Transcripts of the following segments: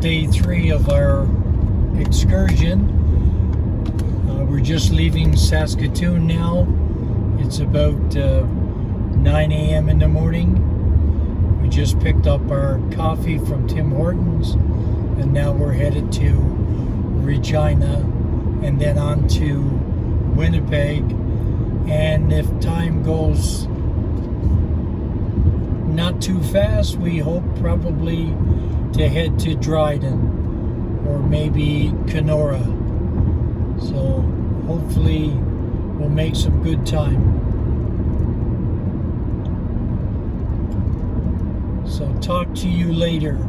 day 3 of our excursion. We're just leaving Saskatoon now. It's about 9 a.m. in the morning. We just picked up our coffee from Tim Hortons, and now we're headed to Regina and then on to Winnipeg. And if time goes not too fast, we hope probably to head to Dryden or maybe Kenora. So hopefully we'll make some good time. So talk to you later.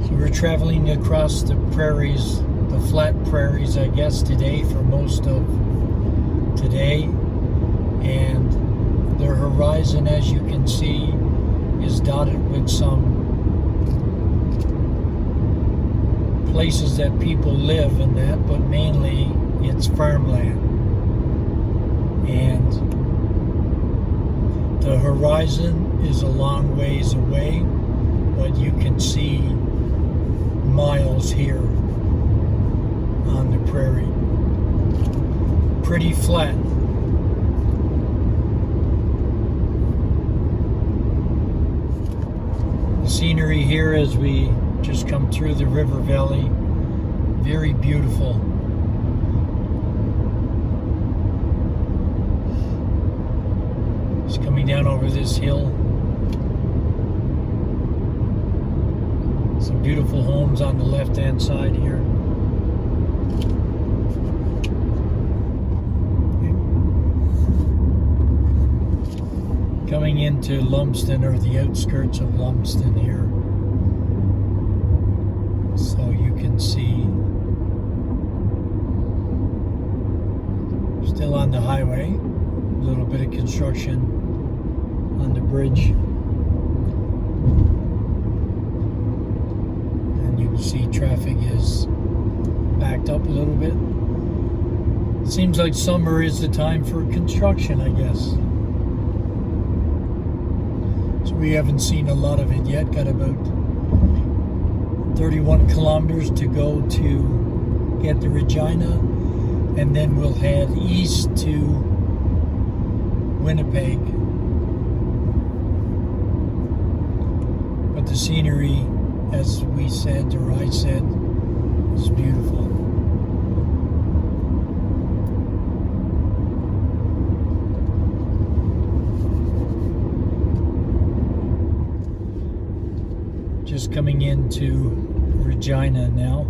So we're traveling across the prairies, the flat prairies, I guess, today for most of today. And the horizon, as you can see, is dotted with some places that people live in that, but mainly it's farmland. And the horizon is a long ways away, but you can see miles here on the prairie. Pretty flat. The scenery here as we just come through the river valley, very beautiful. It's coming down over this hill. Some beautiful homes on the left-hand side here. Coming into Lumsden, or the outskirts of Lumsden here. So you can see, still on the highway, a little bit of construction on the bridge. And you can see traffic is backed up a little bit. Seems like summer is the time for construction, I guess. So we haven't seen a lot of it yet. Got about 31 kilometers to go to get to Regina, and then we'll head east to Winnipeg. But the scenery, as we said, or I said, is beautiful. Just coming into Regina now.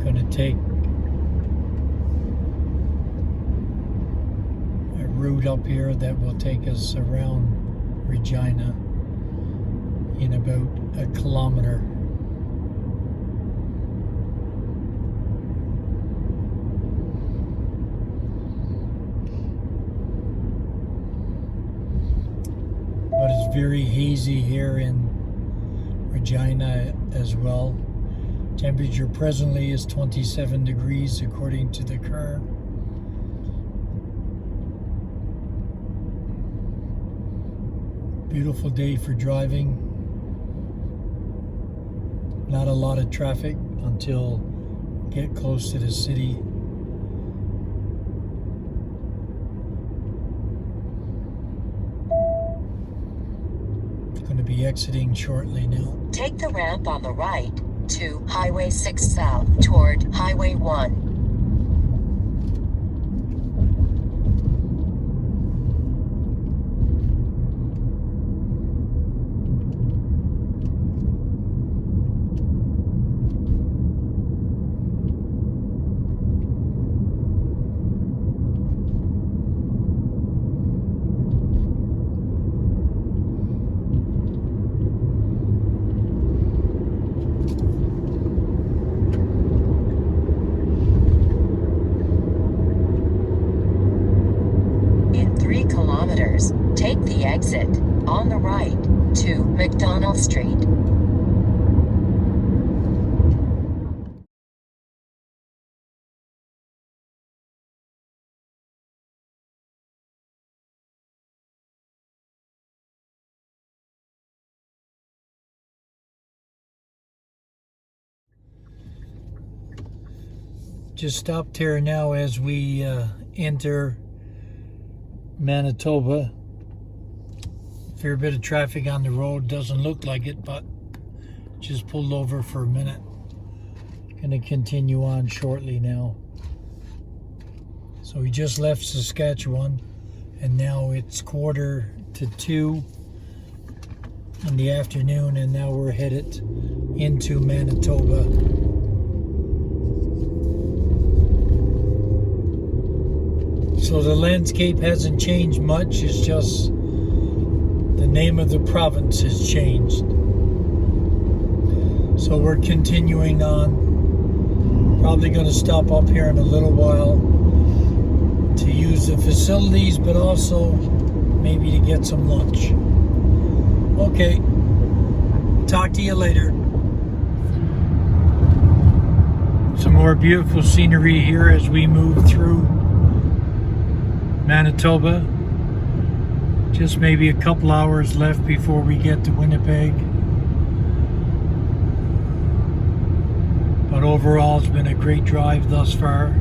Gonna take a route up here that will take us around Regina in about a kilometer. But it's very hazy here in Regina as well. Temperature presently is 27 degrees according to the car. Beautiful day for driving. Not a lot of traffic until we get close to the city. Going to be exiting shortly now. Take the ramp on the right to Highway 6 South toward Highway 1. Take the exit on the right to McDonald Street. Just stopped here now as we enter Manitoba. Fair bit of traffic on the road. Doesn't look like it, but just pulled over for a minute. Gonna continue on shortly now. So we just left Saskatchewan, and now it's 1:45 in the afternoon, and now we're headed into Manitoba. So the landscape hasn't changed much, it's just the name of the province has changed. So we're continuing on. Probably going to stop up here in a little while to use the facilities, but also maybe to get some lunch. Okay, talk to you later. Some more beautiful scenery here as we move through Manitoba. Just maybe a couple hours left before we get to Winnipeg. But overall, it's been a great drive thus far.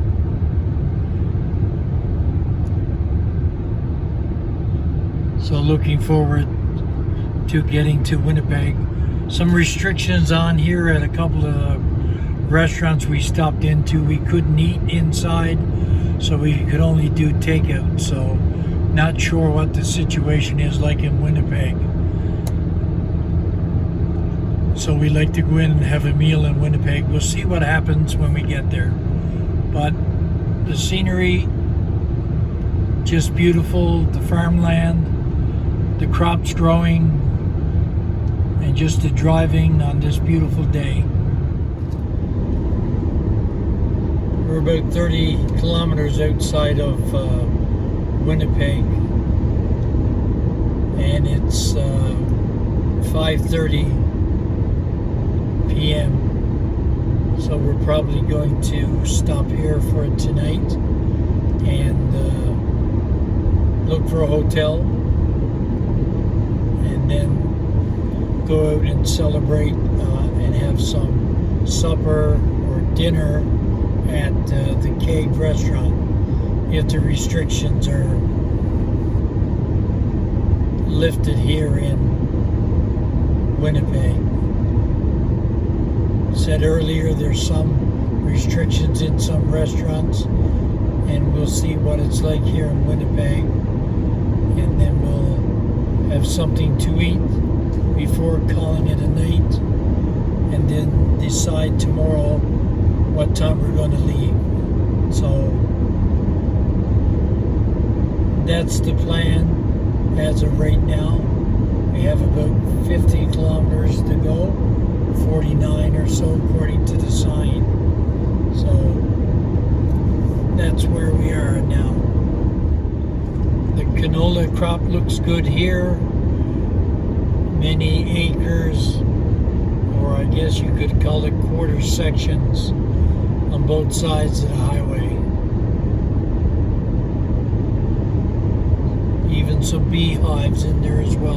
So looking forward to getting to Winnipeg. Some restrictions on here at a couple of restaurants we stopped into. We couldn't eat inside, so we could only do takeout. So not sure what the situation is like in Winnipeg. So we like to go in and have a meal in Winnipeg. We'll see what happens when we get there. But the scenery, just beautiful. The farmland, the crops growing, and just the driving on this beautiful day. We're about 30 kilometers outside of Winnipeg, and it's 5:30 p.m. So we're probably going to stop here for tonight and look for a hotel, and then go out and celebrate and have some supper or dinner at the Keg restaurant if the restrictions are lifted here in Winnipeg. Said earlier there's some restrictions in some restaurants, and we'll see what it's like here in Winnipeg, and then we'll have something to eat before calling it a night, and then decide tomorrow what time we're going to leave. So that's the plan as of right now. We have about 50 kilometers to go, 49 or so according to the sign. So that's where we are now. The canola crop looks good here. Many acres, or I guess you could call it quarter sections, on both sides of the highway. Even some beehives in there as well.